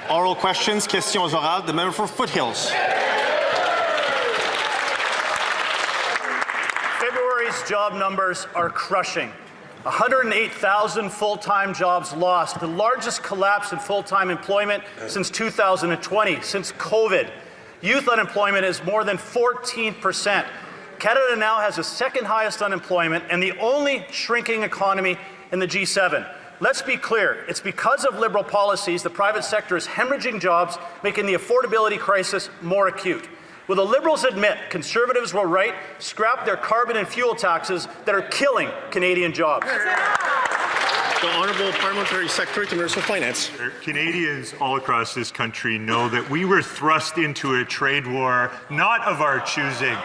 Oral questions, questions orales. The member for Foothills. February's job numbers are crushing. 108,000 full-time jobs lost, the largest collapse in full-time employment since 2020, since COVID. Youth unemployment is more than 14%. Canada now has the second highest unemployment and the only shrinking economy in the G7. Let's be clear, it's because of Liberal policies the private sector is hemorrhaging jobs, making the affordability crisis more acute. Will the Liberals admit Conservatives will scrap their carbon and fuel taxes that are killing Canadian jobs? The Honourable Parliamentary Secretary to Minister of Finance. Canadians all across this country know that we were thrust into a trade war not of our choosing.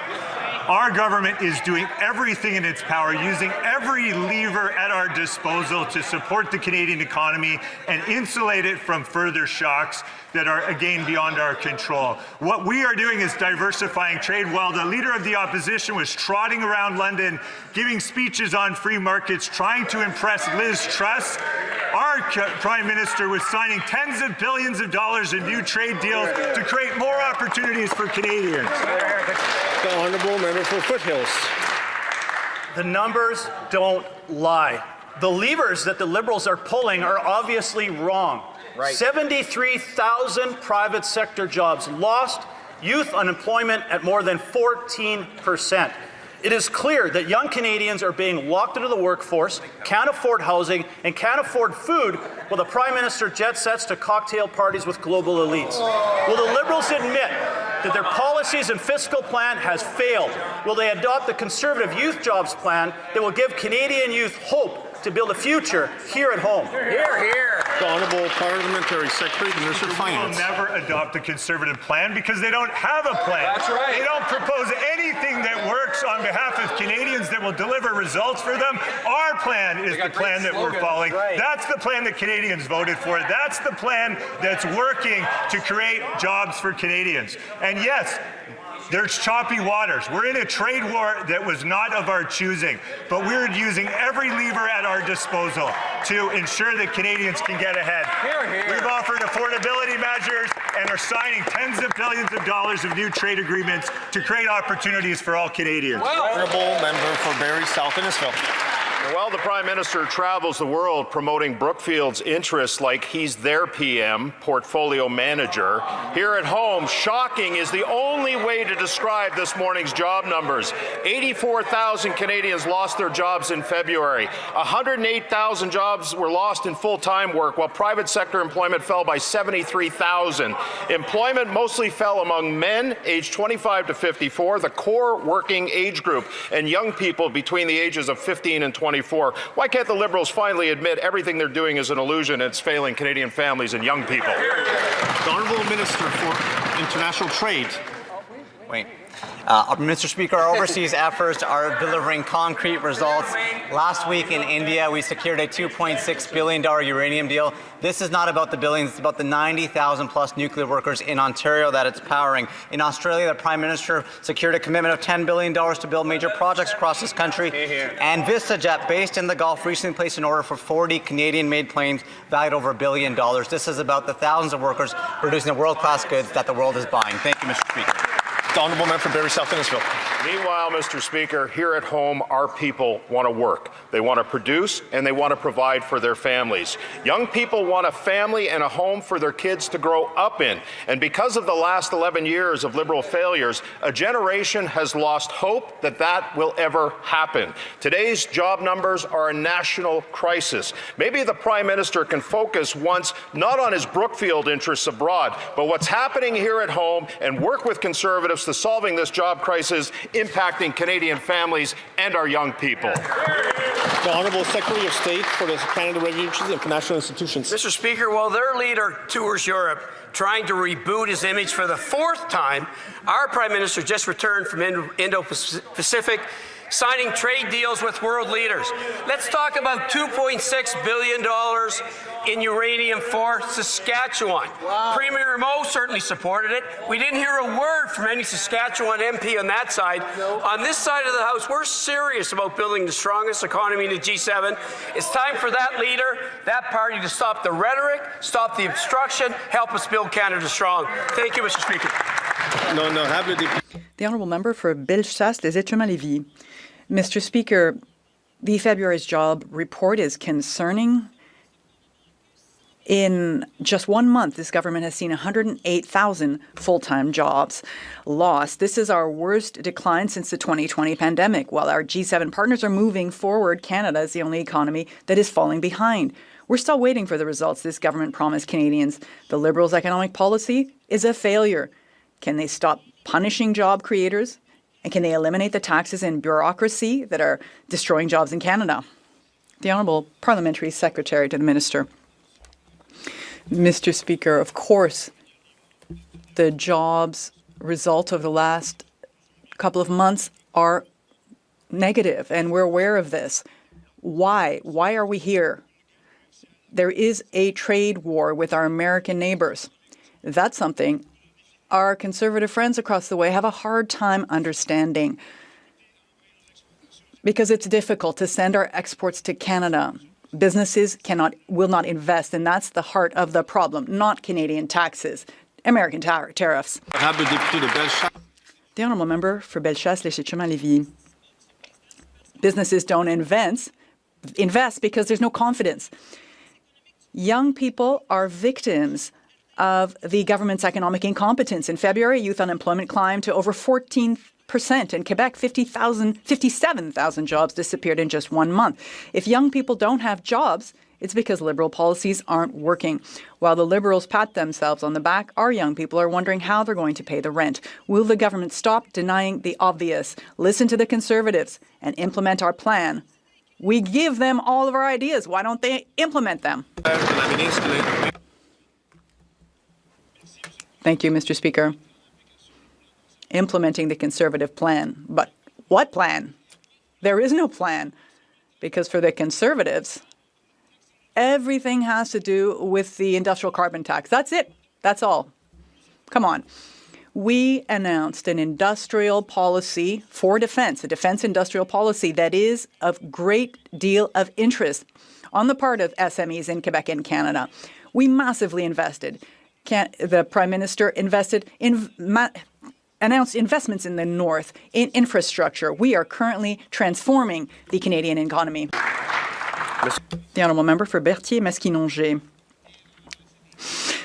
Our government is doing everything in its power, using every lever at our disposal to support the Canadian economy and insulate it from further shocks that are, again, beyond our control. What we are doing is diversifying trade. While the Leader of the Opposition was trotting around London, giving speeches on free markets, trying to impress Liz Truss, our Prime Minister was signing tens of billions of dollars in new trade deals to create more opportunities for Canadians. The Honourable Member for Foothills. The numbers don't lie. The levers that the Liberals are pulling are obviously wrong. 73,000 private sector jobs lost, youth unemployment at more than 14%. It is clear that young Canadians are being locked into the workforce, can't afford housing, and can't afford food while the Prime Minister jet sets to cocktail parties with global elites. Will the Liberals admit that their policies and fiscal plan has failed? Will they adopt the Conservative Youth Jobs Plan that will give Canadian youth hope to build a future here at home? Hear, hear. The Honourable Parliamentary Secretary to Minister of Finance. They will never adopt a Conservative plan because they don't have a plan. That's right. They don't propose anything that works on behalf of Canadians that will deliver results for them. Our plan is the plan that we're following. Right. That's the plan that Canadians voted for. That's the plan that's working to create jobs for Canadians. And yes, there's choppy waters. We're in a trade war that was not of our choosing, but we're using every lever at our disposal to ensure that Canadians can get ahead. Hear, hear. We've offered affordability measures and are signing tens of billions of dollars of new trade agreements to create opportunities for all Canadians. Honourable Member for Barrie South Innisfil. Well, the Prime Minister travels the world promoting Brookfield's interests like he's their PM, portfolio manager. Here at home, shocking is the only way to describe this morning's job numbers. 84,000 Canadians lost their jobs in February. 108,000 jobs were lost in full-time work, while private sector employment fell by 73,000. Employment mostly fell among men aged 25 to 54, the core working age group, and young people between the ages of 15 and 24. Why can't the Liberals finally admit everything they're doing is an illusion and it's failing Canadian families and young people? The Honourable Minister for International Trade. Mr. Speaker, our overseas efforts are delivering concrete results. Last week in India, we secured a $2.6 billion uranium deal. This is not about the billions, it's about the 90,000 plus nuclear workers in Ontario that it's powering. In Australia, the Prime Minister secured a commitment of $10 billion to build major projects across this country. And VistaJet, based in the Gulf, recently placed an order for 40 Canadian-made planes valued over $1 billion. This is about the thousands of workers producing the world-class goods that the world is buying. Thank you, Mr. Speaker. The Honourable Member for Barrie South Innisfil. Meanwhile, Mr. Speaker, here at home, our people want to work. They want to produce and they want to provide for their families. Young people want a family and a home for their kids to grow up in. And because of the last 11 years of Liberal failures, a generation has lost hope that that will ever happen. Today's job numbers are a national crisis. Maybe the Prime Minister can focus once not on his Brookfield interests abroad, but what's happening here at home and work with Conservatives to solving this job crisis impacting Canadian families and our young people. The Honourable Secretary of State for the Canada Regulations and Financial Institutions. Mr. Speaker, while their leader tours Europe trying to reboot his image for the fourth time, our Prime Minister just returned from Indo-Pacific, signing trade deals with world leaders. Let's talk about $2.6 billion in uranium for Saskatchewan. Wow. Premier Mo certainly supported it. We didn't hear a word from any Saskatchewan MP on that side. Nope. On this side of the House, we're serious about building the strongest economy in the G7. It's time for that leader, that party, to stop the rhetoric, stop the obstruction, help us build Canada strong. Thank you, Mr. Speaker. The honourable member for Bellechasse, Les Échemins-Lévis. Mr. Speaker, the February's job report is concerning. In just 1 month, this government has seen 108,000 full-time jobs lost. This is our worst decline since the 2020 pandemic. While our G7 partners are moving forward, Canada is the only economy that is falling behind. We're still waiting for the results this government promised Canadians. The Liberals' economic policy is a failure. Can they stop punishing job creators? And can they eliminate the taxes and bureaucracy that are destroying jobs in Canada? The Honourable Parliamentary Secretary to the Minister. Mr. Speaker, of course, the jobs result of the last couple of months are negative, and we're aware of this. Why? Why are we here? There is a trade war with our American neighbors. That's something our Conservative friends across the way have a hard time understanding, because it's difficult to send our exports to Canada. Businesses will not invest, and that's the heart of the problem, not Canadian taxes, American tariffs. The honourable member for Bellechasse, Les Échemins-Lévis. Businesses don't invest because there's no confidence. Young people are victims of the government's economic incompetence. In February, youth unemployment climbed to over 14%. In Quebec, 57,000 jobs disappeared in just 1 month. If young people don't have jobs, it's because Liberal policies aren't working. While the Liberals pat themselves on the back, our young people are wondering how they're going to pay the rent. Will the government stop denying the obvious, listen to the Conservatives, and implement our plan? We give them all of our ideas. Why don't they implement them? Thank you, Mr. Speaker. Implementing the Conservative plan. But what plan? There is no plan, because for the Conservatives, everything has to do with the industrial carbon tax. That's it. That's all. Come on. We announced an industrial policy for defense, a defense industrial policy that is of great deal of interest on the part of SMEs in Quebec and Canada. We massively invested. The Prime Minister announced investments in the North, in infrastructure. We are currently transforming the Canadian economy. The honourable member for Berthier-Masquinongé.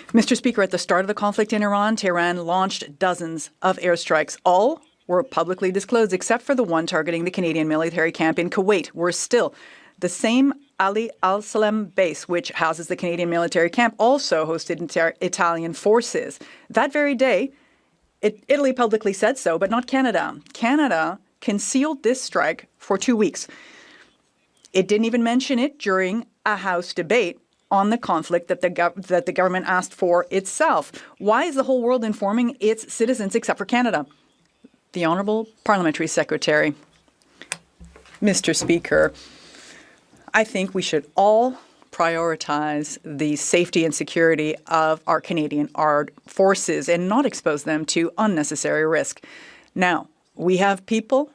Mr. Speaker, at the start of the conflict in Iran, Tehran launched dozens of airstrikes. All were publicly disclosed, except for the one targeting the Canadian military camp in Kuwait, where still the same Ali al-Salem base, which houses the Canadian military camp, also hosted Italian forces. That very day, Italy publicly said so, but not Canada. Canada concealed this strike for 2 weeks. It didn't even mention it during a House debate on the conflict that the government asked for itself. Why is the whole world informing its citizens except for Canada? The Honourable Parliamentary Secretary. Mr. Speaker, I think we should all prioritize the safety and security of our Canadian armed forces and not expose them to unnecessary risk. Now, we have people,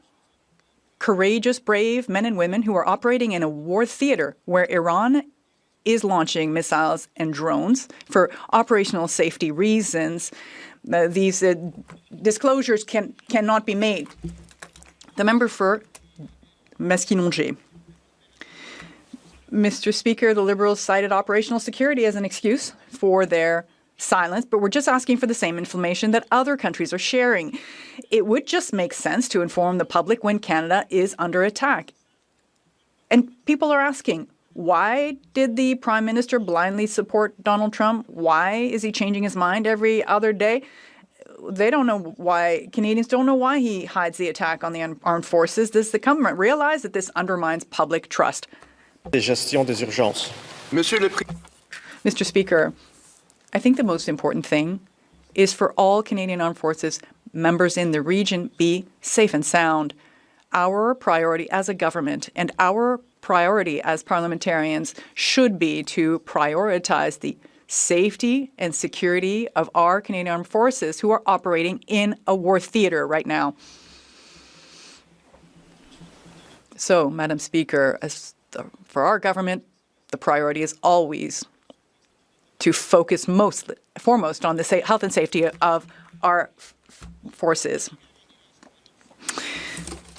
courageous, brave men and women who are operating in a war theater where Iran is launching missiles and drones for operational safety reasons. These disclosures cannot be made. The member for Masquinongé. Mr. Speaker, the Liberals cited operational security as an excuse for their silence, but we're just asking for the same information that other countries are sharing. It would just make sense to inform the public when Canada is under attack. And people are asking, why did the Prime Minister blindly support Donald Trump? Why is he changing his mind every other day? They don't know why. Canadians don't know why he hides the attack on the armed forces. Does the government realize that this undermines public trust? Mr. Speaker, I think the most important thing is for all Canadian Armed Forces members in the region be safe and sound. our priority as a government and our priority as parliamentarians should be to prioritize the safety and security of our Canadian Armed Forces who are operating in a war theatre right now. So, Madam Speaker, for our government, the priority is always to focus foremost on the health and safety of our forces.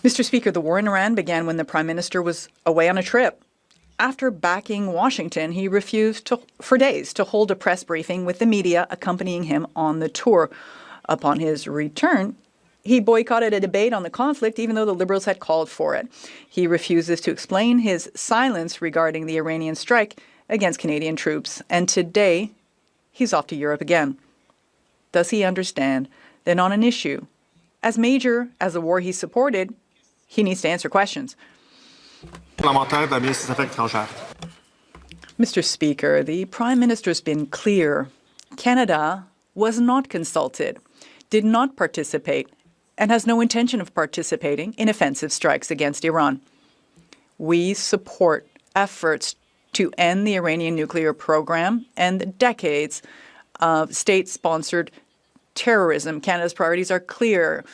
Mr. Speaker, the war in Iran began when the Prime Minister was away on a trip. After backing Washington, he refused for days to hold a press briefing with the media accompanying him on the tour. Upon his return, he boycotted a debate on the conflict, even though the Liberals had called for it. He refuses to explain his silence regarding the Iranian strike against Canadian troops. And today, he's off to Europe again. Does he understand that on an issue as major as the war he supported, he needs to answer questions? Mr. Speaker, the Prime Minister's been clear. Canada was not consulted, did not participate, and has no intention of participating in offensive strikes against Iran. We support efforts to end the Iranian nuclear program and the decades of state-sponsored terrorism. Canada's priorities are clear.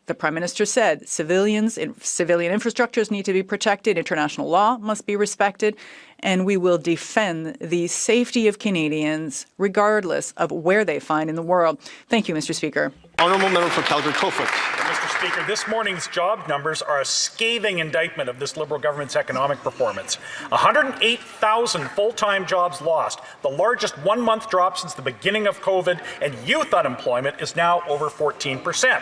The Prime Minister said civilian infrastructures need to be protected, international law must be respected, and we will defend the safety of Canadians regardless of where they find in the world. Thank you, Mr. Speaker. Honourable Member for Calgary-Coalfoot. Mr. Speaker, this morning's job numbers are a scathing indictment of this Liberal government's economic performance. 108,000 full-time jobs lost, the largest one-month drop since the beginning of COVID, and youth unemployment is now over 14%.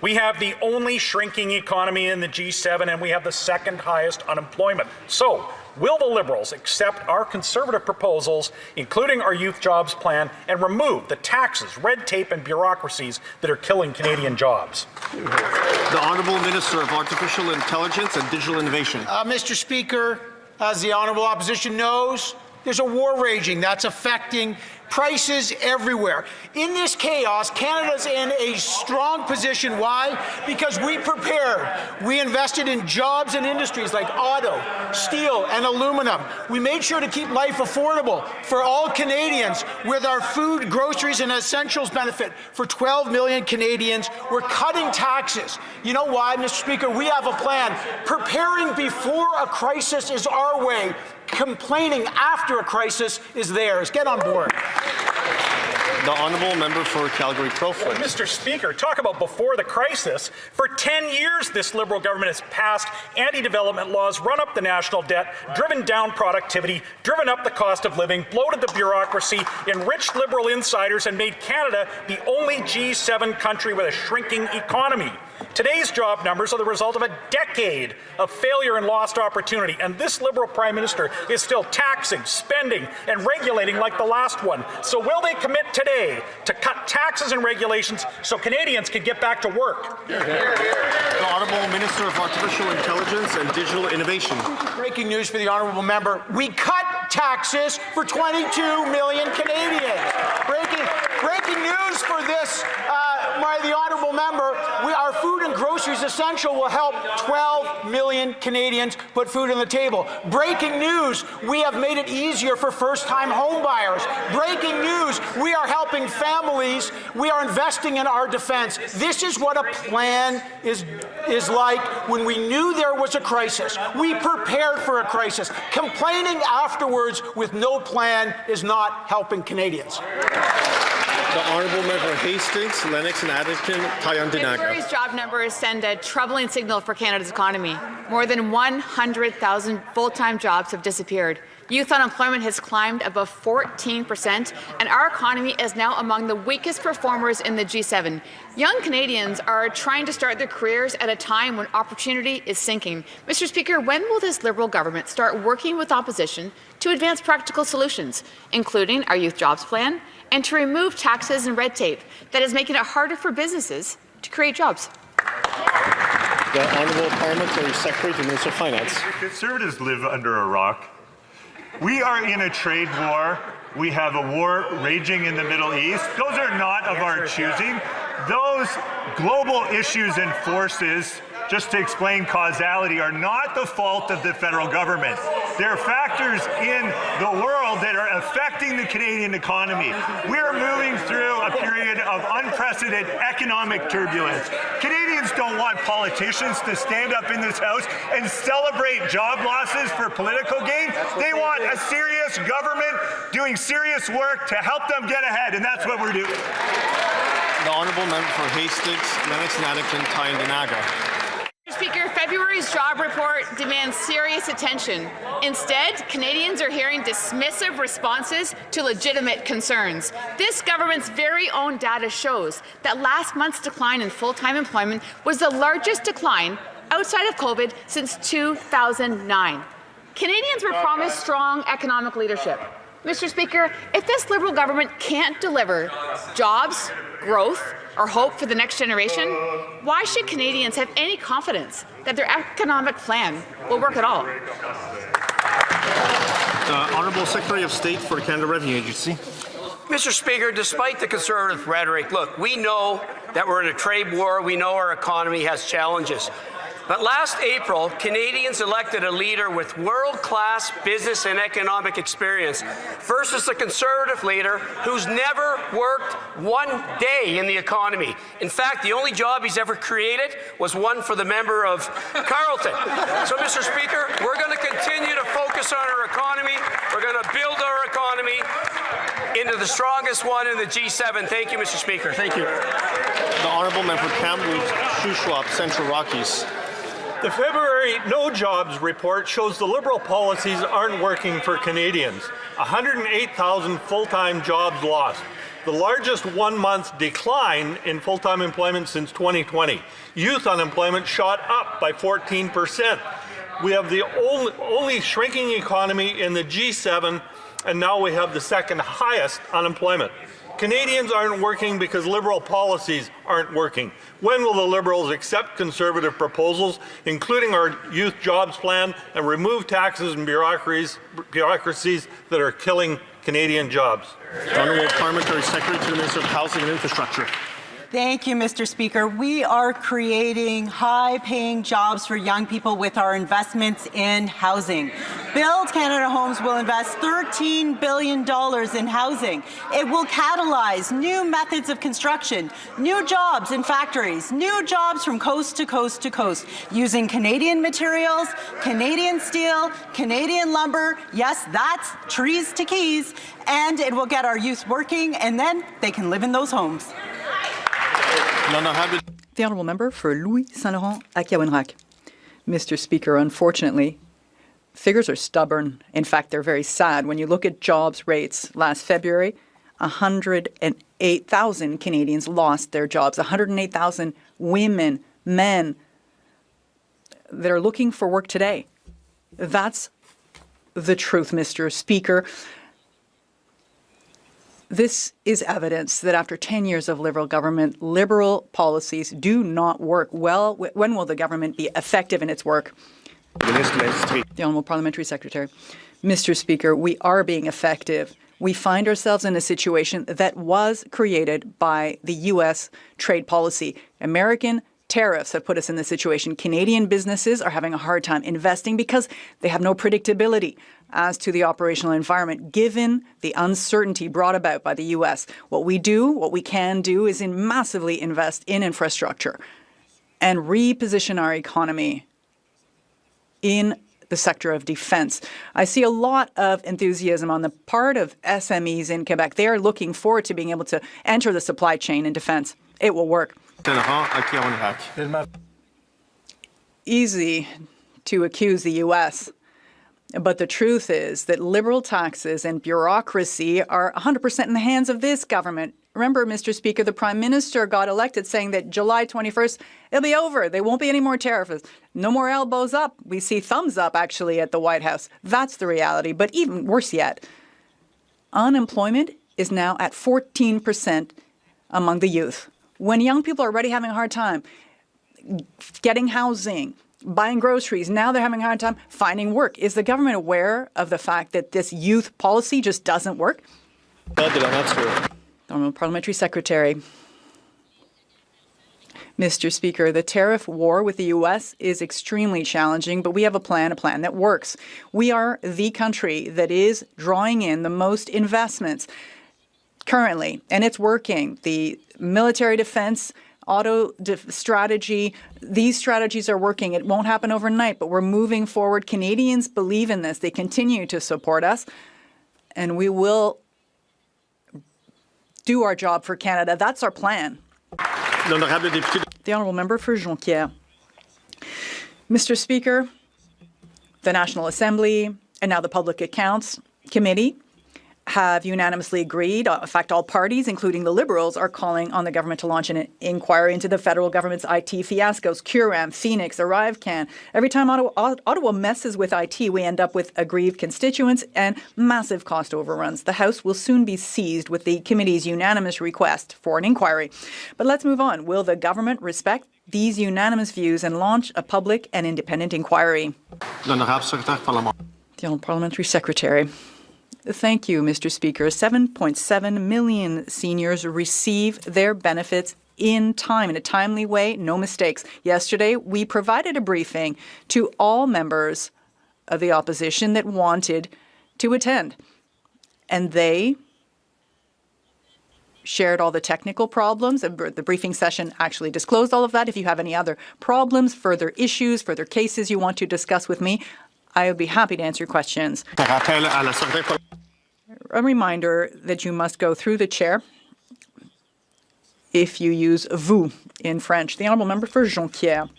We have the only shrinking economy in the G7, and we have the second highest unemployment. So, will the Liberals accept our Conservative proposals, including our youth jobs plan, and remove the taxes, red tape, and bureaucracies that are killing Canadian jobs? The Honourable Minister of Artificial Intelligence and Digital Innovation. Mr. Speaker, as the Honourable Opposition knows, there's a war raging that's affecting prices everywhere. In this chaos, Canada's in a strong position. Why? Because we prepared. We invested in jobs and industries like auto, steel, and aluminum. We made sure to keep life affordable for all Canadians with our food, groceries, and essentials benefit for 12 million Canadians. We're cutting taxes. You know why, Mr. Speaker? We have a plan. Preparing before a crisis is our way. Complaining after a crisis is theirs. Get on board. The Honourable Member for Calgary-Crowfoot. Mr. Speaker, talk about before the crisis. For 10 years, this Liberal government has passed anti-development laws, run up the national debt, driven down productivity, driven up the cost of living, bloated the bureaucracy, enriched Liberal insiders, and made Canada the only G7 country with a shrinking economy. Today's job numbers are the result of a decade of failure and lost opportunity, and this Liberal Prime Minister is still taxing, spending, and regulating like the last one. So will they commit today to cut taxes and regulations so Canadians can get back to work? The Honourable Minister of Artificial Intelligence and Digital Innovation. Breaking news for the Honourable Member. We cut taxes for 22 million Canadians. Breaking news for this, the Honourable Member. Our food and groceries essential will help 12 million Canadians put food on the table. Breaking news, we have made it easier for first-time home buyers. Breaking news, we are helping families. We are investing in our defense. This is what a plan is like when we knew there was a crisis. We prepared for a crisis. Complaining afterwards with no plan is not helping Canadians. The Honourable Member Hastings, Lennox and Addington, Tyondinaga. February's job numbers send a troubling signal for Canada's economy. More than 100,000 full-time jobs have disappeared. Youth unemployment has climbed above 14%, and our economy is now among the weakest performers in the G7. Young Canadians are trying to start their careers at a time when opportunity is sinking. Mr. Speaker, when will this Liberal government start working with opposition to advance practical solutions, including our youth jobs plan, and to remove taxes and red tape that is making it harder for businesses to create jobs? The Honourable Parliamentary Secretary to the Minister of Finance. Conservatives live under a rock. We are in a trade war. We have a war raging in the Middle East. Those are not of our choosing. Those global issues and forces just to explain causality, are not the fault of the federal government. They're factors in the world that are affecting the Canadian economy. We're moving through a period of unprecedented economic turbulence. Canadians don't want politicians to stand up in this House and celebrate job losses for political gain. They want a serious government doing serious work to help them get ahead, and that's what we're doing. The Honourable Member for Hastings, Lennox, Nannican, Tyne-Denaga. Mr. Speaker, February's job report demands serious attention. Instead, Canadians are hearing dismissive responses to legitimate concerns. This government's very own data shows that last month's decline in full-time employment was the largest decline outside of COVID since 2009. Canadians were promised strong economic leadership. Mr. Speaker, if this Liberal government can't deliver jobs, growth, or hope for the next generation, why should Canadians have any confidence that their economic plan will work at all? The Honourable Secretary of State for the Canada Revenue Agency. Mr. Speaker, despite the Conservative rhetoric, look, we know that we're in a trade war. We know our economy has challenges. But last April, Canadians elected a leader with world-class business and economic experience versus a Conservative leader who's never worked one day in the economy. In fact, the only job he's ever created was one for the member of Carleton. So, Mr. Speaker, we're going to continue to focus on our economy. We're going to build our economy into the strongest one in the G7. Thank you, Mr. Speaker. Thank you. The Honourable Member for Kamloops, Shuswap, Central Rockies. The February No Jobs report shows the Liberal policies aren't working for Canadians. 108,000 full-time jobs lost, the largest one-month decline in full-time employment since 2020. Youth unemployment shot up by 14%. We have the only shrinking economy in the G7, and now we have the second highest unemployment. Canadians aren't working because Liberal policies aren't working. When will the Liberals accept Conservative proposals, including our youth jobs plan, and remove taxes and bureaucracies that are killing Canadian jobs? Honourable Parliamentary Secretary to the Minister of Housing and Infrastructure. Thank you, Mr. Speaker. We are creating high-paying jobs for young people with our investments in housing. Build Canada Homes will invest $13 billion in housing. It will catalyze new methods of construction, new jobs in factories, new jobs from coast to coast to coast, using Canadian materials, Canadian steel, Canadian lumber. Yes, that's trees to keys. And it will get our youth working, and then they can live in those homes. The Honourable Member for Louis Saint Laurent à Kawinrak. Mr. Speaker, unfortunately, figures are stubborn. In fact, they're very sad. When you look at jobs rates last February, 108,000 Canadians lost their jobs. 108,000 women, men that are looking for work today. That's the truth, Mr. Speaker. This is evidence that after 10 years of Liberal government, Liberal policies do not work well. When will the government be effective in its work? The Honourable Parliamentary Secretary. Mr. Speaker, we are being effective. We find ourselves in a situation that was created by the U.S. trade policy. American tariffs have put us in this situation. Canadian businesses are having a hard time investing because they have no predictability as to the operational environment, given the uncertainty brought about by the U.S. What we can do is massively invest in infrastructure and reposition our economy in the sector of defense. I see a lot of enthusiasm on the part of SMEs in Quebec. They are looking forward to being able to enter the supply chain in defense. It will work. Easy to accuse the U.S., but the truth is that Liberal taxes and bureaucracy are 100% in the hands of this government. Remember, Mr. Speaker, the Prime Minister got elected saying that July 21st, it'll be over. There won't be any more tariffs. No more elbows up. We see thumbs up, actually, at the White House. That's the reality. But even worse yet, unemployment is now at 14% among the youth. When young people are already having a hard time getting housing, buying groceries, now they're having a hard time finding work. Is the government aware of the fact that this youth policy just doesn't work? Honourable Parliamentary Secretary. Mr. Speaker, the tariff war with the U.S. is extremely challenging, but we have a plan that works. We are the country that is drawing in the most investments currently, and it's working. The military defense, strategy, these strategies are working. It won't happen overnight, but we're moving forward. Canadians believe in this. They continue to support us, and we will do our job for Canada. That's our plan. The honourable member for Jonquière. Mr. Speaker, the National Assembly and now the Public Accounts Committee have unanimously agreed. In fact, all parties, including the Liberals, are calling on the government to launch an inquiry into the federal government's IT fiascos. Curam, Phoenix, ArriveCan. Every time Ottawa messes with IT, we end up with aggrieved constituents and massive cost overruns. The House will soon be seized with the committee's unanimous request for an inquiry. But let's move on. Will the government respect these unanimous views and launch a public and independent inquiry? The Honourable Parliamentary Secretary. Thank you, Mr. Speaker. 7.7 million seniors receive their benefits in time, in a timely way, no mistakes. Yesterday, we provided a briefing to all members of the opposition that wanted to attend, and they shared all the technical problems. The briefing session actually disclosed all of that. If you have any other problems, further issues, further cases you want to discuss with me, I would be happy to answer your questions. A reminder that you must go through the chair if you use vous in French. The honourable member for Jonquière.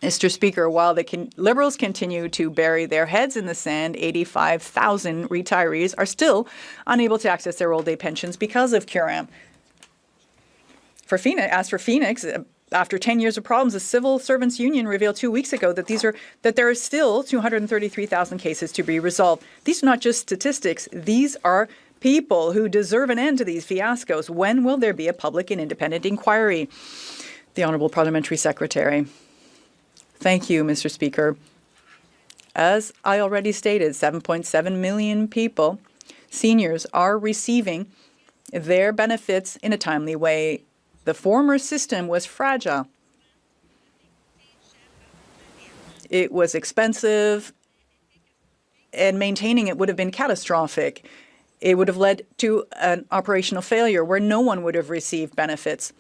Mr. Speaker, while the Liberals continue to bury their heads in the sand, 85,000 retirees are still unable to access their old day pensions because of Curam. As for Phoenix, after 10 years of problems, the Civil Servants Union revealed 2 weeks ago that there are still 233,000 cases to be resolved. These are not just statistics. These are people who deserve an end to these fiascos. When will there be a public and independent inquiry? The Honourable Parliamentary Secretary. Thank you, Mr. Speaker. As I already stated, 7.7 million people, seniors, are receiving their benefits in a timely way. The former system was fragile. It was expensive, and maintaining it would have been catastrophic. It would have led to an operational failure where no one would have received benefits.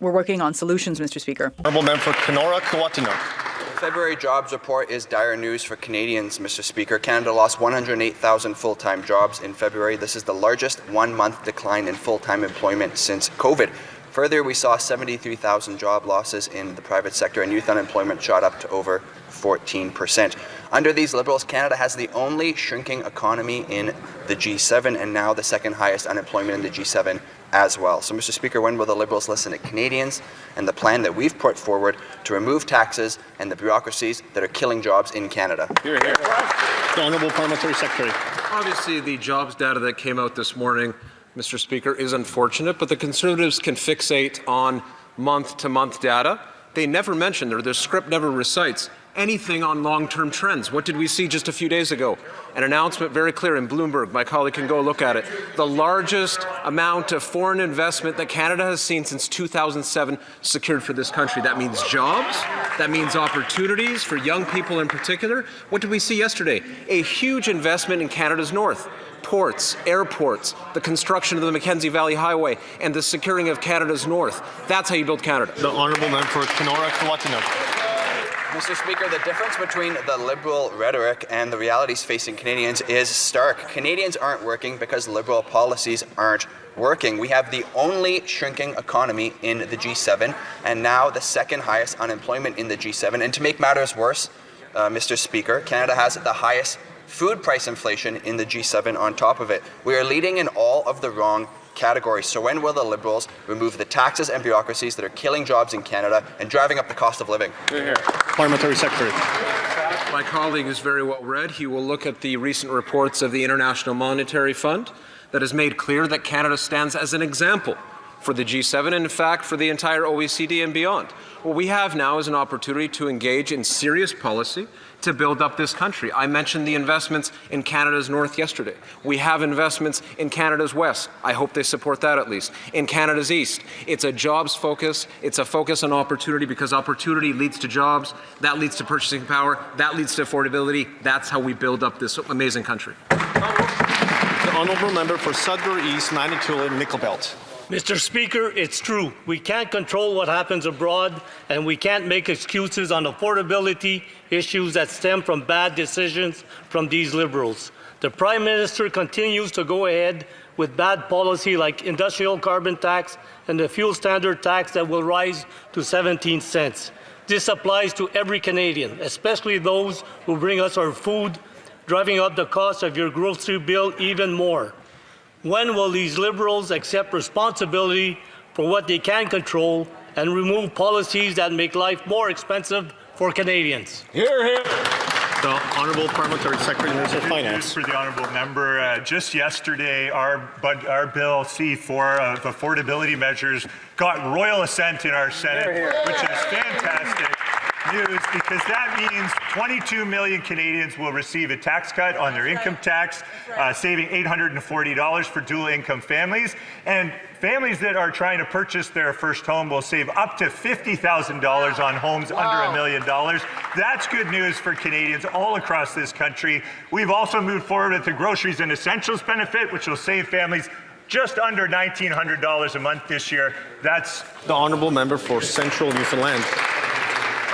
We're working on solutions, Mr. Speaker. Honourable member for Kenora-Kawatinuk. The February jobs report is dire news for Canadians, Mr. Speaker. Canada lost 108,000 full-time jobs in February. This is the largest one-month decline in full-time employment since COVID. Further, we saw 73,000 job losses in the private sector, and youth unemployment shot up to over 14%. Under these Liberals, Canada has the only shrinking economy in the G7 and now the second highest unemployment in the G7 as well. So, Mr. Speaker, when will the Liberals listen to Canadians and the plan that we've put forward to remove taxes and the bureaucracies that are killing jobs in Canada? Hear, hear. The Honourable Parliamentary Secretary. Obviously, the jobs data that came out this morning, Mr. Speaker, is unfortunate, but the Conservatives can fixate on month-to-month data. They never mention, or their script never recites, anything on long-term trends. What did we see just a few days ago? An announcement very clear in Bloomberg. My colleague can go look at it. The largest amount of foreign investment that Canada has seen since 2007 secured for this country. That means jobs. That means opportunities for young people in particular. What did we see yesterday? A huge investment in Canada's north. Ports, airports, the construction of the Mackenzie Valley Highway, and the securing of Canada's north. That's how you build Canada. The honourable member for Kenora-Kawatinuk. Mr. Speaker, the difference between the Liberal rhetoric and the realities facing Canadians is stark. Canadians aren't working because Liberal policies aren't working. We have the only shrinking economy in the G7 and now the second highest unemployment in the G7. And to make matters worse, Mr. Speaker, Canada has the highest food price inflation in the G7 on top of it. We are leading in all of the wrong categories. So when will the Liberals remove the taxes and bureaucracies that are killing jobs in Canada and driving up the cost of living? Parliamentary Secretary. My colleague is very well read. He will look at the recent reports of the International Monetary Fund that has made clear that Canada stands as an example for the G7 and, in fact, for the entire OECD and beyond. What we have now is an opportunity to engage in serious policy to build up this country. I mentioned the investments in Canada's north yesterday. We have investments in Canada's west. I hope they support that at least. In Canada's east. It's a jobs focus. It's a focus on opportunity because opportunity leads to jobs. That leads to purchasing power. That leads to affordability. That's how we build up this amazing country. The honourable member for Sudbury East, Manitoulin, Nickel Belt. Mr. Speaker, it's true. We can't control what happens abroad, and we can't make excuses on affordability issues that stem from bad decisions from these Liberals. The Prime Minister continues to go ahead with bad policy like industrial carbon tax and the fuel standard tax that will rise to 17 cents. This applies to every Canadian, especially those who bring us our food, driving up the cost of your grocery bill even more. When will these Liberals accept responsibility for what they can control and remove policies that make life more expensive for Canadians? Hear, hear. The Honourable Parliamentary Secretary, Minister of Finance. For the honourable member, just yesterday, our Bill C4 of affordability measures got royal assent in our Senate, which is fantastic news because that means 22 million Canadians will receive a tax cut on their income tax, saving $840 for dual income families. And families that are trying to purchase their first home will save up to $50,000 on homes under $1 million. That's good news for Canadians all across this country. We've also moved forward with the groceries and essentials benefit, which will save families just under $1,900 a month this year. That's the honourable member for Central Newfoundland.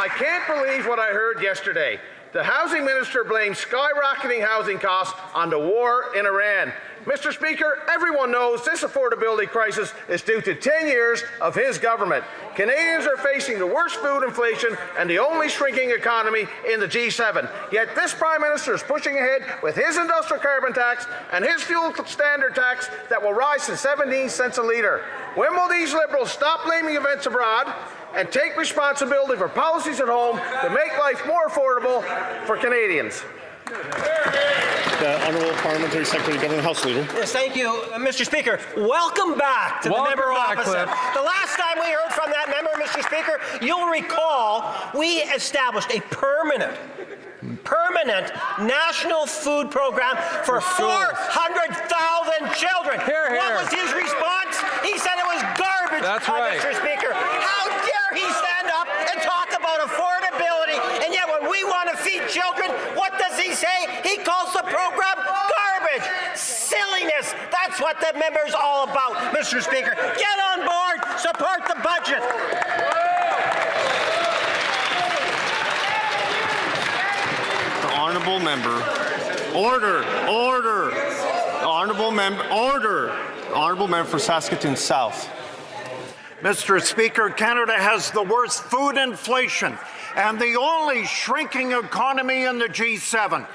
I can't believe what I heard yesterday. The housing minister blames skyrocketing housing costs on the war in Iran. Mr. Speaker, everyone knows this affordability crisis is due to 10 years of his government. Canadians are facing the worst food inflation and the only shrinking economy in the G7. Yet this Prime Minister is pushing ahead with his industrial carbon tax and his fuel standard tax that will rise to 17 cents a litre. When will these Liberals stop blaming events abroad and take responsibility for policies at home to make life more affordable for Canadians? The Honourable Parliamentary Secretary, Government House Leader. Yes, thank you, Mr. Speaker. Welcome back to the member opposite. The last time we heard from that member, Mr. Speaker, you'll recall we established a permanent national food program for 400,000 children. What was his response? He said it was garbage, Mr. Speaker. How dare he stand up and talk about affordability, and yet when we want to feed children, what does he say? He calls the program garbage. Silliness. That's what the member's all about, Mr. Speaker. Get on board. Support the budget. Honourable member. Order. Order. Honourable member. Order. Honourable member for Saskatoon South. Mr. Speaker, Canada has the worst food inflation and the only shrinking economy in the G7.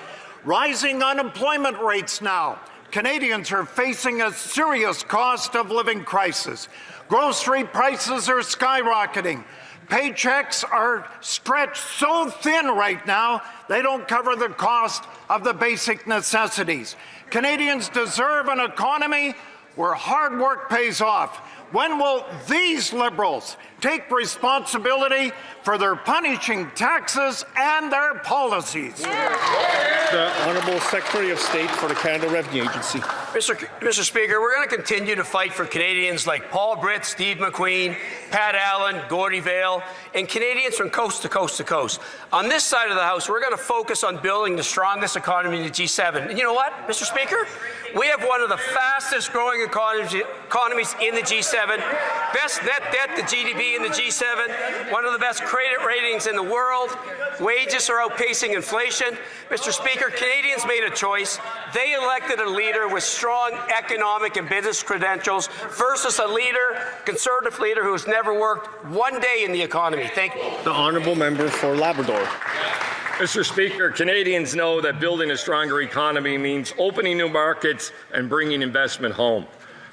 Rising unemployment rates now. Canadians are facing a serious cost of living crisis. Grocery prices are skyrocketing. Paychecks are stretched so thin right now, they don't cover the cost of the basic necessities. Canadians deserve an economy where hard work pays off. When will these Liberals take responsibility for their punishing taxes and their policies? The Honourable Secretary of State for the Canada Revenue Agency. Mr. Speaker, we're going to continue to fight for Canadians like Paul Britt, Steve McQueen, Pat Allen, Gordie Vale, and Canadians from coast to coast to coast. On this side of the House, we're going to focus on building the strongest economy in the G7. And you know what, Mr. Speaker? We have one of the fastest growing economies in the G7, best net debt to GDP in the G7, one of the best credit ratings in the world. Wages are outpacing inflation. Mr. Speaker, Canadians made a choice. They elected a leader with strong economic and business credentials versus a leader, conservative leader, who has never worked one day in the economy. Thank you. The honourable member for Labrador. Mr. Speaker, Canadians know that building a stronger economy means opening new markets and bringing investment home.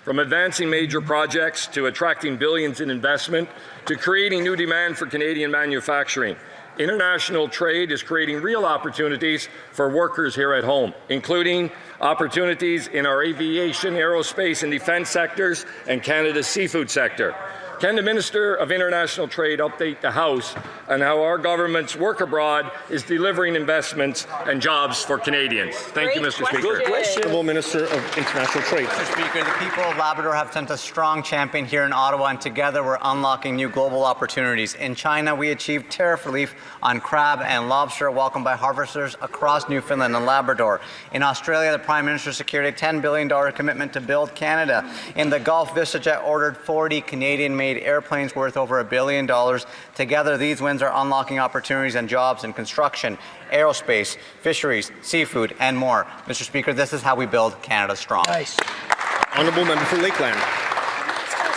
From advancing major projects to attracting billions in investment to creating new demand for Canadian manufacturing, International trade is creating real opportunities for workers here at home, including opportunities in our aviation, aerospace, and defence sectors and Canada's seafood sector. Can the Minister of International Trade update the House on how our government's work abroad is delivering investments and jobs for Canadians? Thank you, Mr. Speaker. Honourable Minister of International Trade. Mr. Speaker, the people of Labrador have sent a strong champion here in Ottawa, and together we're unlocking new global opportunities. In China, we achieved tariff relief on crab and lobster, welcomed by harvesters across Newfoundland and Labrador. In Australia, the Prime Minister secured a $10 billion commitment to build Canada. In the Gulf, VistaJet ordered 40 Canadian-made airplanes worth over $1 billion. Together, these wins are unlocking opportunities and jobs in construction, aerospace, fisheries, seafood, and more. Mr. Speaker, this is how we build Canada strong. Nice. Honourable member for Lakeland.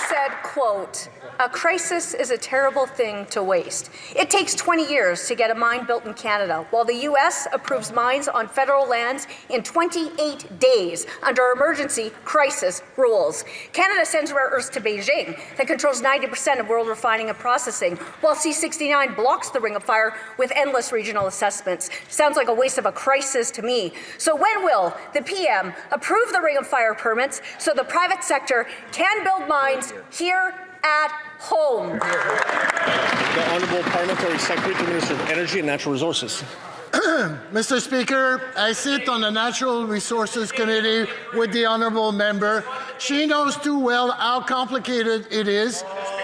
Said, quote, "A crisis is a terrible thing to waste. It takes 20 years to get a mine built in Canada, while the U.S. approves mines on federal lands in 28 days under emergency crisis rules. Canada sends rare earths to Beijing that controls 90% of world refining and processing, while C-69 blocks the Ring of Fire with endless regional assessments. Sounds like a waste of a crisis to me. So when will the PM approve the Ring of Fire permits so the private sector can build mines here at home?" The Honourable Parliamentary Secretary to the Minister of Energy and Natural Resources. Mr. Speaker, I sit on the Natural Resources Committee with the Honourable Member. She knows too well how complicated it is,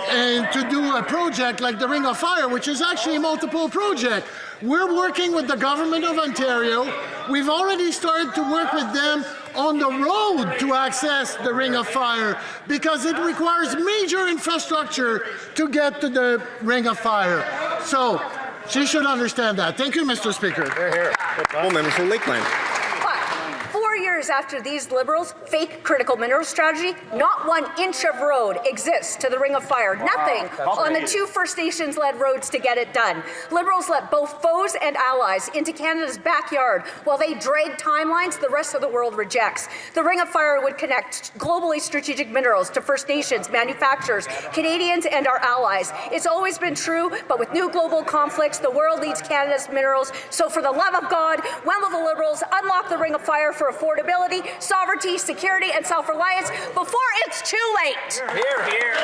and to do a project like the Ring of Fire, which is actually a multiple project. We're working with the Government of Ontario. We've already started to work with them on the road to access the Ring of Fire because it requires major infrastructure to get to the Ring of Fire. So she should understand that. Thank you, Mr. Speaker. All members for Lakeland. But 4 years after these Liberals' fake critical mineral strategy, not 1 inch of road exists to the Ring of Fire. Nothing on the 2 First Nations-led roads to get it done. Liberals let both foes and allies into Canada's backyard while they drag timelines the rest of the world rejects. The Ring of Fire would connect globally strategic minerals to First Nations, manufacturers, Canadians, and our allies. It's always been true, but with new global conflicts, the world needs Canada's minerals. So for the love of God, when will the Liberals unlock the Ring of Fire for affordability, sovereignty, security, and self-reliance before it's too late? Hear, hear.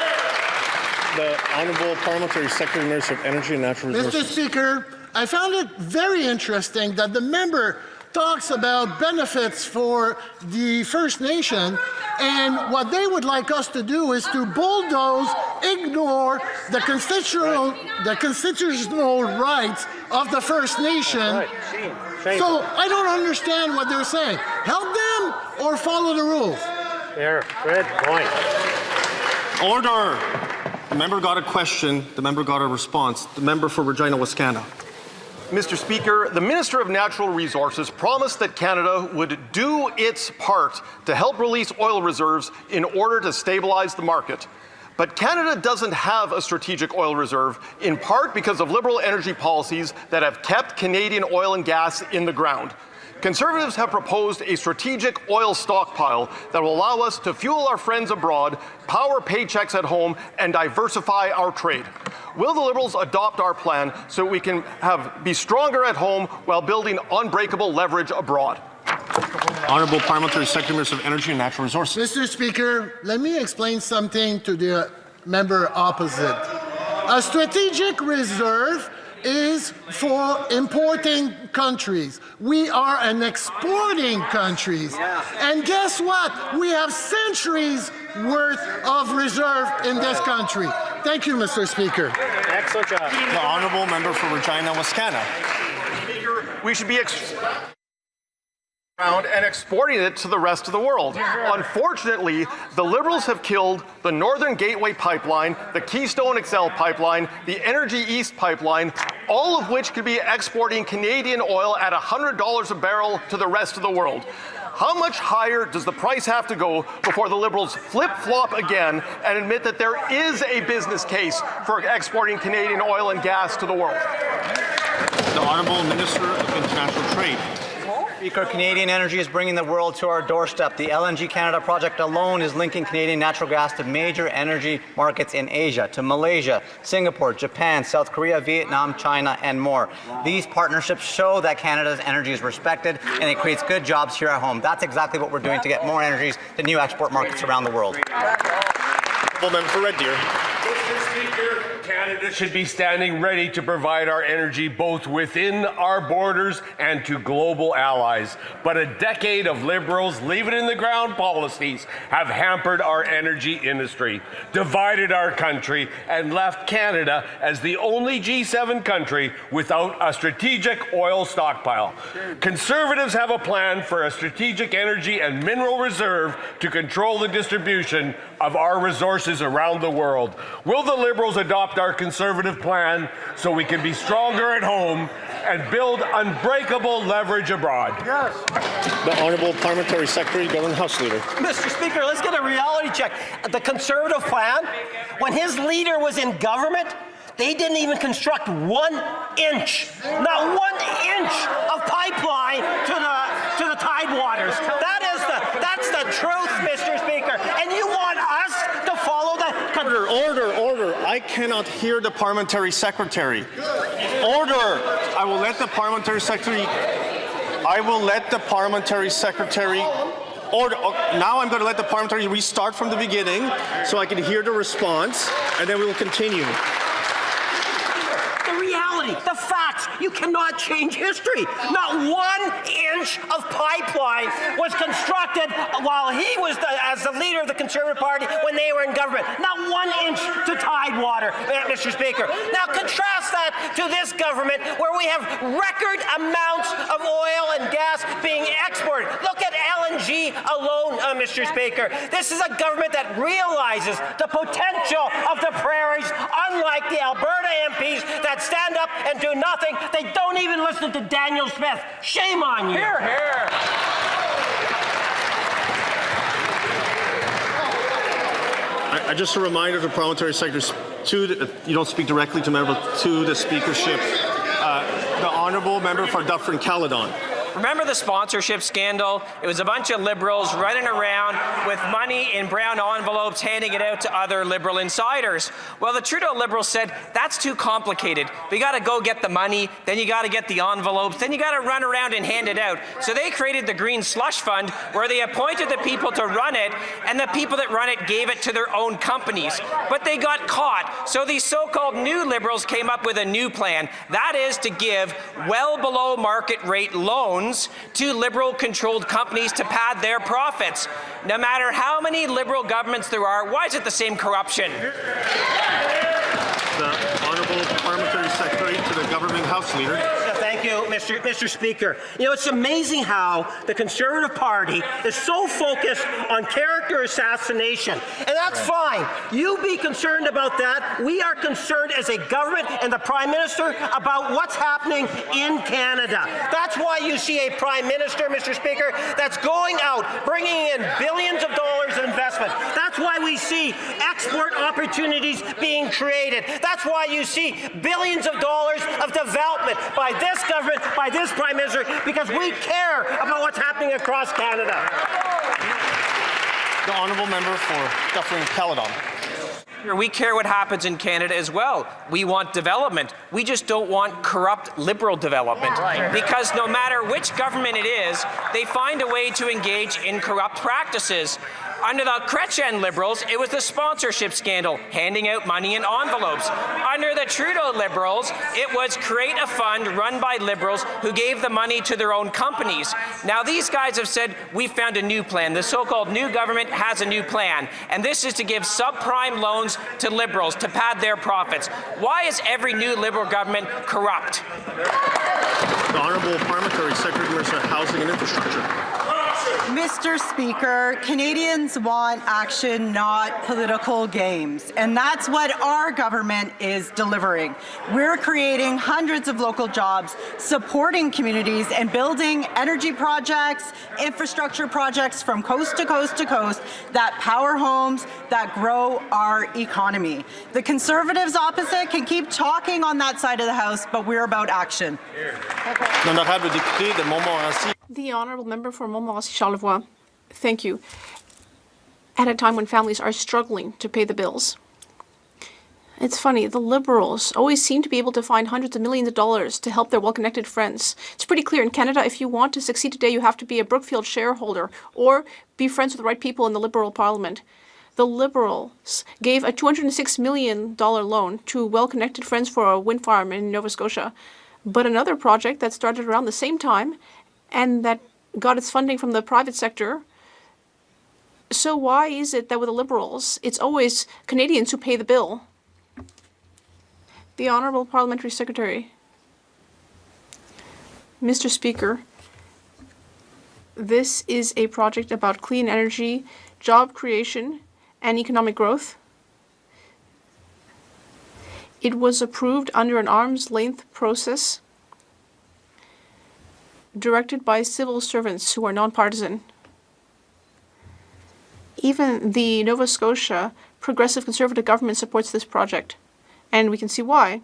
The Honourable Parliamentary Secretary to the Minister of Energy and Natural Resources. Mr. Speaker, I found it very interesting that the member talks about benefits for the First Nation, and what they would like us to do is to bulldoze, ignore the constitutional rights of the First Nation. So I don't understand what they're saying. Help them or follow the rules? There, good point. Order. The member got a question. The member got a response. The member for Regina Wascana. Mr. Speaker, the Minister of Natural Resources promised that Canada would do its part to help release oil reserves in order to stabilize the market. But Canada doesn't have a strategic oil reserve, in part because of Liberal energy policies that have kept Canadian oil and gas in the ground. Conservatives have proposed a strategic oil stockpile that will allow us to fuel our friends abroad, power paychecks at home, and diversify our trade. Will the Liberals adopt our plan so we can be stronger at home while building unbreakable leverage abroad? Honourable Parliamentary Secretary, Minister of Energy and Natural Resources. Mr. Speaker, let me explain something to the member opposite. A strategic reserve is for importing countries. We are an exporting country. And guess what? We have centuries worth of reserve in this country. Thank you, Mr. Speaker. Excellent job. The Honourable Member for Regina Wascana. Speaker, we should be and exporting it to the rest of the world. Unfortunately, the Liberals have killed the Northern Gateway Pipeline, the Keystone XL Pipeline, the Energy East Pipeline, all of which could be exporting Canadian oil at $100 a barrel to the rest of the world. How much higher does the price have to go before the Liberals flip-flop again and admit that there is a business case for exporting Canadian oil and gas to the world? The Honourable Minister of International Trade. Speaker, Canadian energy is bringing the world to our doorstep. The LNG Canada project alone is linking Canadian natural gas to major energy markets in Asia, to Malaysia, Singapore, Japan, South Korea, Vietnam, China, and more. These partnerships show that Canada's energy is respected and it creates good jobs here at home. That's exactly what we're doing to get more energies to new export markets around the world. Member for Red Deer. Mr. Speaker, Canada should be standing ready to provide our energy both within our borders and to global allies. But a decade of Liberals leave-it-in-the-ground policies have hampered our energy industry, divided our country, and left Canada as the only G7 country without a strategic oil stockpile. Conservatives have a plan for a strategic energy and mineral reserve to control the distribution of our resources around the world. Will the Liberals adopt our Conservative plan so we can be stronger at home and build unbreakable leverage abroad? Yes. The Honourable Parliamentary Secretary, Government House Leader. Mr. Speaker, let's get a reality check. The Conservative plan, when his leader was in government, they didn't even construct 1 inch, not 1 inch of pipeline to the tidewaters. That's the truth, Mr. Speaker. And you want us to follow that? Order. I cannot hear the Parliamentary Secretary. Order. I will let the Parliamentary Secretary. Order. Now I'm going to let the Parliamentary restart from the beginning so I can hear the response, and then we will continue. The facts. You cannot change history. Not 1 inch of pipeline was constructed while he was as the leader of the Conservative Party when they were in government. Not 1 inch to tidewater, Mr. Speaker. Now contrast that to this government where we have record amounts of oil and gas being exported. Look at LNG alone, Mr. Speaker. This is a government that realizes the potential of the prairies, unlike the Alberta MPs that stand up and do nothing. They don't even listen to Daniel Smith. Shame on you. Hear, hear. Just a reminder to Parliamentary Secretary, you don't speak directly to member to the speakership. The Honourable Member for Dufferin-Caledon. Remember the sponsorship scandal? It was a bunch of Liberals running around with money in brown envelopes, handing it out to other Liberal insiders. Well, the Trudeau Liberals said, that's too complicated. We got to go get the money, then you got to get the envelopes, then you got to run around and hand it out. So they created the Green Slush Fund, where they appointed the people to run it, and the people that run it gave it to their own companies. But they got caught. So these so-called new Liberals came up with a new plan. That is to give well below market rate loans to Liberal-controlled companies to pad their profits. No matter how many Liberal governments there are, why is it the same corruption? The Honourable Parliamentary Secretary to the Government House Leader. Thank you, Mr. Speaker. You know, it's amazing how the Conservative Party is so focused on character assassination. And that's fine. You be concerned about that. We are concerned as a government and the Prime Minister about what's happening in Canada. That's why you see a Prime Minister, Mr. Speaker, that's going out, bringing in billions of dollars of investment. That's why we see export opportunities being created. That's why you see billions of dollars of development by this government, by this Prime Minister, because we care about what's happening across Canada. The Honourable Member for Dufferin-Caledon. We care what happens in Canada as well. We want development. We just don't want corrupt Liberal development. Because no matter which government it is, they find a way to engage in corrupt practices. Under the Chrétien Liberals, it was the sponsorship scandal, handing out money in envelopes. Under the Trudeau Liberals, it was create a fund run by Liberals who gave the money to their own companies. Now these guys have said, we found a new plan. The so-called new government has a new plan, and this is to give subprime loans to Liberals to pad their profits. Why is every new Liberal government corrupt? The Honourable Parliamentary Secretary, Minister of Housing and Infrastructure. Mr. Speaker, Canadians want action, not political games. And that's what our government is delivering. We're creating hundreds of local jobs, supporting communities, and building energy projects, infrastructure projects from coast to coast to coast that power homes, that grow our economy. The Conservatives opposite can keep talking on that side of the House, but we're about action. L'honorable député de Montmorency. The honourable member for Montmorency-Charlevoix. Thank you. At a time when families are struggling to pay the bills. It's funny, the Liberals always seem to be able to find hundreds of millions of dollars to help their well-connected friends. It's pretty clear in Canada, if you want to succeed today, you have to be a Brookfield shareholder or be friends with the right people in the Liberal Parliament. The Liberals gave a $206 million loan to well-connected friends for a wind farm in Nova Scotia. But another project that started around the same time and that got its funding from the private sector. So why is it that with the Liberals, it's always Canadians who pay the bill? The Honourable Parliamentary Secretary. Mr. Speaker, this is a project about clean energy, job creation, and economic growth. It was approved under an arm's length process directed by civil servants who are nonpartisan. Even the Nova Scotia Progressive Conservative government supports this project. And we can see why.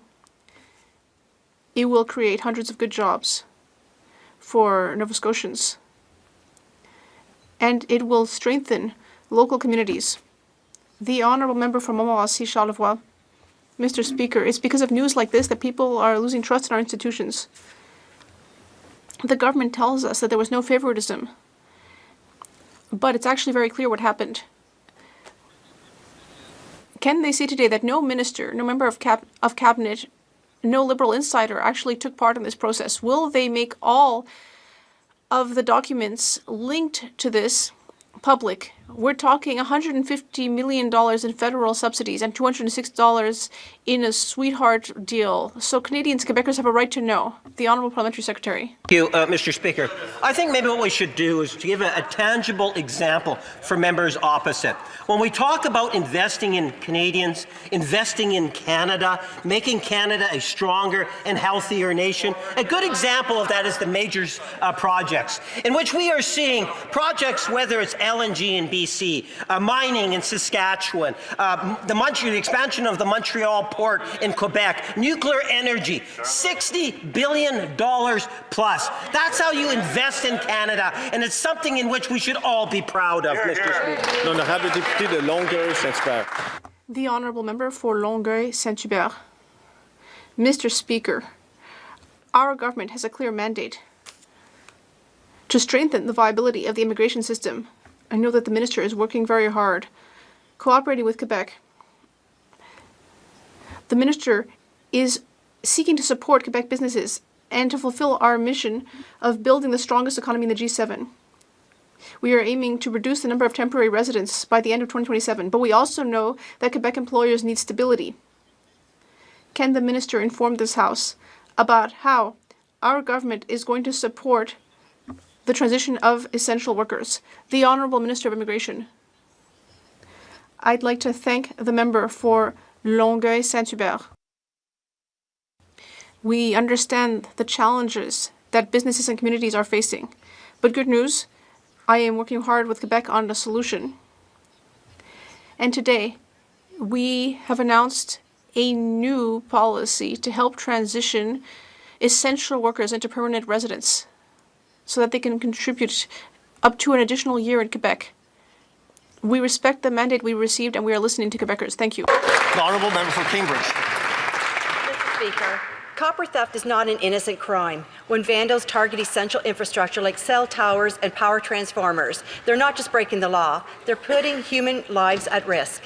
It will create hundreds of good jobs for Nova Scotians. And it will strengthen local communities. The honourable member from Montmorency-Charlevoix. Mr. Speaker, it's because of news like this that people are losing trust in our institutions. The government tells us that there was no favoritism. But it's actually very clear what happened. Can they say today that no minister, no member of cabinet, no Liberal insider actually took part in this process? Will they make all of the documents linked to this public? We're talking $150 million in federal subsidies and $206 in a sweetheart deal. So Canadians, Quebecers have a right to know. The Honourable Parliamentary Secretary. Thank you, Mr. Speaker. I think maybe what we should do is to give a tangible example for members opposite. When we talk about investing in Canadians, investing in Canada, making Canada a stronger and healthier nation, a good example of that is the major projects, in which we are seeing projects, whether it's LNG in BC, mining in Saskatchewan, the expansion of the Montreal port in Quebec, nuclear energy, $60 billion plus. That's how you invest in Canada, and it's something in which we should all be proud of, Mr. Speaker. The honourable member for Longueuil-Saint-Hubert. Mr. Speaker, our government has a clear mandate to strengthen the viability of the immigration system. I know that the minister is working very hard, cooperating with Quebec. The minister is seeking to support Quebec businesses and to fulfill our mission of building the strongest economy in the G7. We are aiming to reduce the number of temporary residents by the end of 2027, but we also know that Quebec employers need stability. Can the minister inform this House about how our government is going to support the transition of essential workers? The Honourable Minister of Immigration. I'd like to thank the member for Longueuil-Saint-Hubert. We understand the challenges that businesses and communities are facing. But good news, I am working hard with Quebec on a solution. And today, we have announced a new policy to help transition essential workers into permanent residence so that they can contribute up to an additional year in Quebec. We respect the mandate we received and we are listening to Quebecers. Thank you. The honourable member for Cambridge. Mr. Speaker, copper theft is not an innocent crime. When vandals target essential infrastructure like cell towers and power transformers, they're not just breaking the law, they're putting human lives at risk.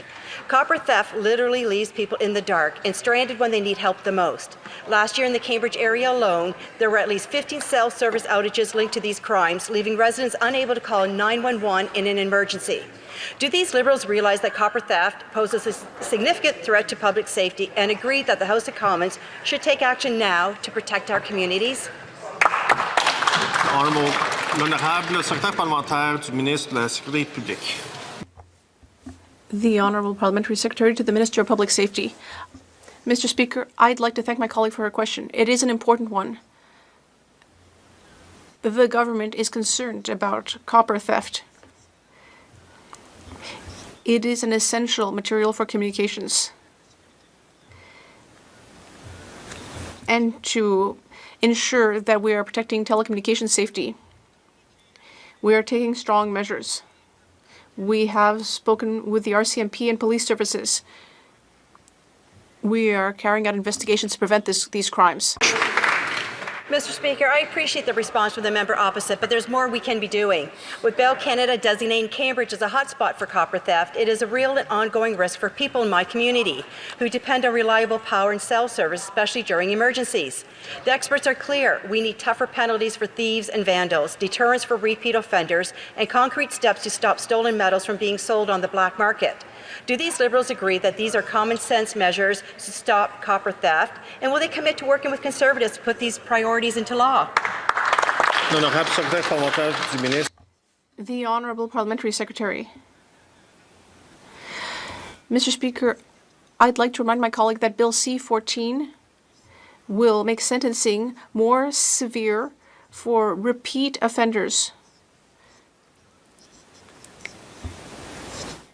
Copper theft literally leaves people in the dark and stranded when they need help the most. Last year in the Cambridge area alone, there were at least 15 cell service outages linked to these crimes, leaving residents unable to call 911 in an emergency. Do these Liberals realize that copper theft poses a significant threat to public safety and agree that the House of Commons should take action now to protect our communities? Honourable L'Honorable Secrétaire parlementaire du ministre de la Sécurité publique. The Honourable Parliamentary Secretary to the Minister of Public Safety. Mr. Speaker, I'd like to thank my colleague for her question. It is an important one. The government is concerned about copper theft. It is an essential material for communications. And to ensure that we are protecting telecommunications safety. We are taking strong measures. We have spoken with the RCMP and police services. We are carrying out investigations to prevent these crimes. Mr. Speaker, I appreciate the response from the member opposite, but there's more we can be doing. With Bell Canada designating Cambridge as a hotspot for copper theft, it is a real and ongoing risk for people in my community who depend on reliable power and cell service, especially during emergencies. The experts are clear. We need tougher penalties for thieves and vandals, deterrence for repeat offenders, and concrete steps to stop stolen metals from being sold on the black market. Do these Liberals agree that these are common sense measures to stop copper theft? And will they commit to working with Conservatives to put these priorities into law? The Honourable Parliamentary Secretary. Mr. Speaker, I'd like to remind my colleague that Bill C-14 will make sentencing more severe for repeat offenders.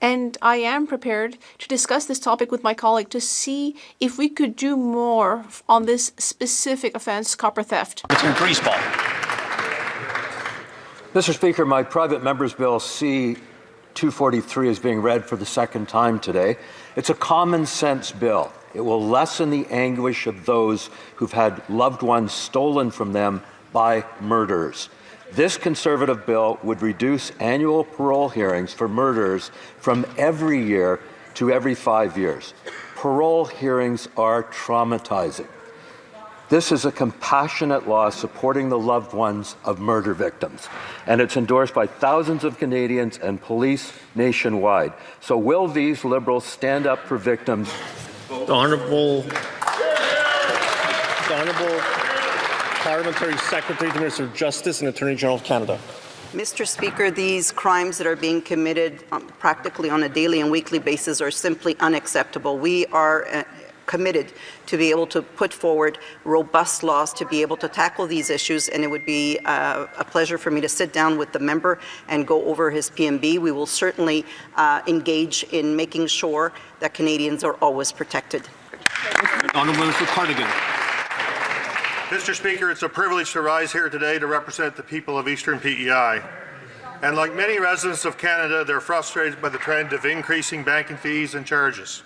And I am prepared to discuss this topic with my colleague to see if we could do more on this specific offence, copper theft. Mr. Speaker, my private member's bill C-243 is being read for the second time today. It's a common sense bill. It will lessen the anguish of those who've had loved ones stolen from them by murderers. This Conservative bill would reduce annual parole hearings for murderers from every year to every 5 years. Parole hearings are traumatizing. This is a compassionate law supporting the loved ones of murder victims, and it's endorsed by thousands of Canadians and police nationwide. So will these Liberals stand up for victims? The Honourable Parliamentary Secretary to the Minister of Justice and Attorney General of Canada. Mr. Speaker, these crimes that are being committed practically on a daily and weekly basis are simply unacceptable. We are committed to be able to put forward robust laws to be able to tackle these issues, and it would be a pleasure for me to sit down with the member and go over his PMB. We will certainly engage in making sure that Canadians are always protected. Honourable Minister Cardigan. Mr. Speaker, it's a privilege to rise here today to represent the people of Eastern PEI. And like many residents of Canada, they're frustrated by the trend of increasing banking fees and charges.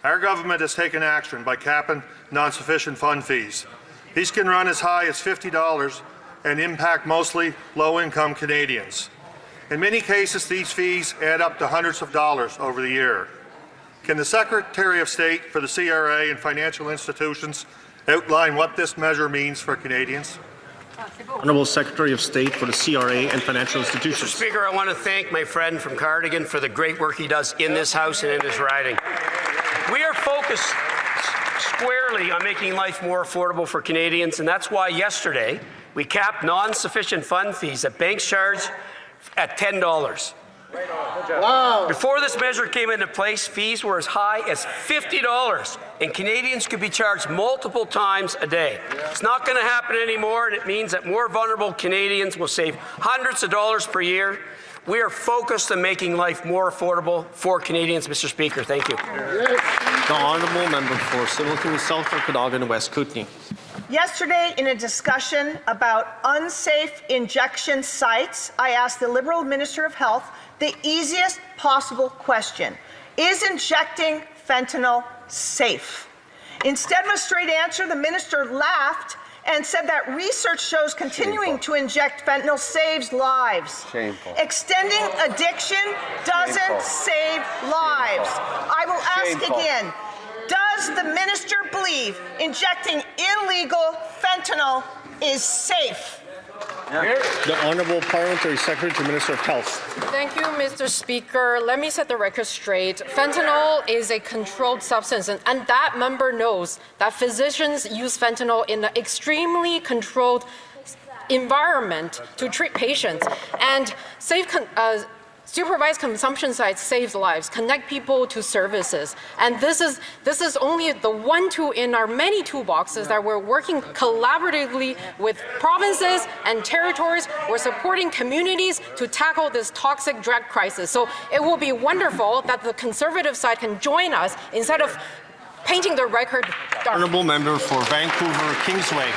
Our government has taken action by capping non-sufficient fund fees. These can run as high as $50 and impact mostly low-income Canadians. In many cases, these fees add up to hundreds of dollars over the year. Can the Secretary of State for the CRA and financial institutions outline what this measure means for Canadians? Honourable Secretary of State for the CRA and financial institutions. Mr. Speaker, I want to thank my friend from Cardigan for the great work he does in this House and in his riding. We are focused squarely on making life more affordable for Canadians, and that's why yesterday we capped non-sufficient fund fees that banks charge at $10. Wow. Before this measure came into place, fees were as high as $50, and Canadians could be charged multiple times a day. It's not going to happen anymore, and it means that more vulnerable Canadians will save hundreds of dollars per year. We are focused on making life more affordable for Canadians, Mr. Speaker. Thank you. The Honourable Member for Similton South Okanagan West Kootenay. Yesterday, in a discussion about unsafe injection sites, I asked the Liberal Minister of Health the easiest possible question. Is injecting fentanyl safe? Instead of a straight answer, the minister laughed and said that research shows continuing to inject fentanyl saves lives. Shameful. Extending addiction doesn't save lives. I will ask again, does the minister believe injecting illegal fentanyl is safe? The Honourable Parliamentary Secretary to the Minister of Health. Thank you, Mr. Speaker. Let me set the record straight. Fentanyl is a controlled substance, and that member knows that physicians use fentanyl in an extremely controlled environment to treat patients. And supervised consumption sites saves lives, connect people to services. And this is only the one tool in our many toolboxes that we're working collaboratively with provinces and territories. We're supporting communities to tackle this toxic drug crisis. So it will be wonderful that the Conservative side can join us instead of painting the record dark. Honourable Member for Vancouver Kingsway.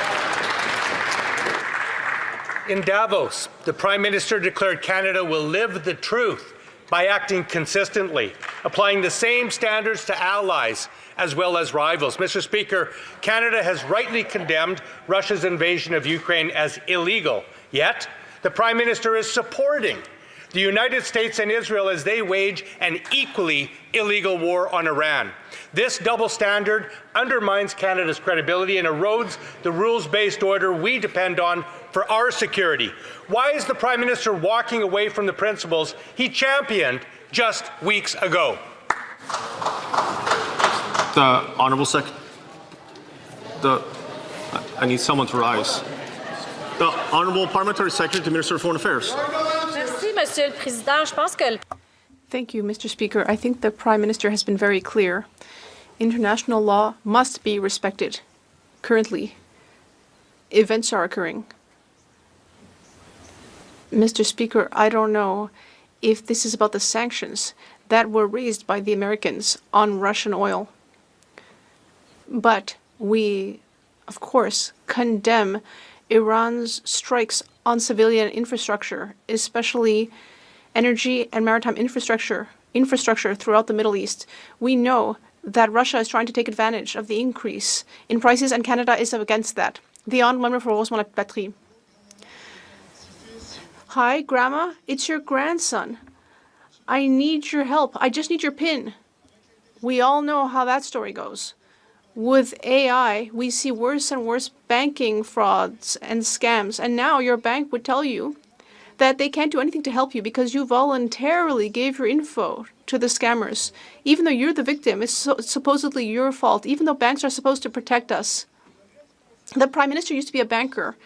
In Davos, the Prime Minister declared Canada will live the truth by acting consistently, applying the same standards to allies as well as rivals. Mr. Speaker, Canada has rightly condemned Russia's invasion of Ukraine as illegal, yet the Prime Minister is supporting the United States and Israel as they wage an equally illegal war on Iran. This double standard undermines Canada's credibility and erodes the rules-based order we depend on for our security. Why is the Prime Minister walking away from the principles he championed just weeks ago? The Honourable I need someone to rise. The Honourable Parliamentary Secretary to Minister of Foreign Affairs. Thank you, Mr. Speaker. I think the Prime Minister has been very clear. International law must be respected. Currently, events are occurring. Mr. Speaker, I don't know if this is about the sanctions that were raised by the Americans on Russian oil. But we, of course, condemn Iran's strikes on civilian infrastructure, especially energy and maritime infrastructure throughout the Middle East. We know that Russia is trying to take advantage of the increase in prices, and Canada is against that. The honourable member for Rosemont-la-Patrie. Hi, Grandma. It's your grandson. I need your help. I just need your PIN. We all know how that story goes. With AI, we see worse and worse banking frauds and scams, and now your bank would tell you that they can't do anything to help you because you voluntarily gave your info to the scammers. Even though you're the victim, it's supposedly your fault, even though banks are supposed to protect us. The Prime Minister used to be a banker.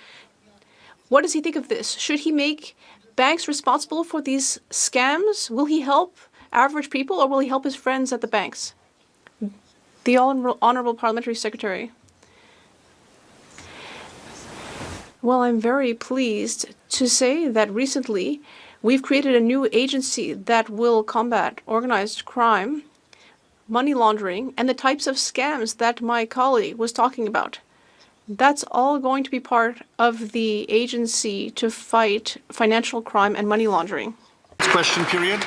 What does he think of this? Should he make banks responsible for these scams? Will he help average people, or will he help his friends at the banks? The Honourable Parliamentary Secretary. Well, I'm very pleased to say that recently we've created a new agency that will combat organized crime, money laundering, and the types of scams that my colleague was talking about. That's all going to be part of the agency to fight financial crime and money laundering. Question period.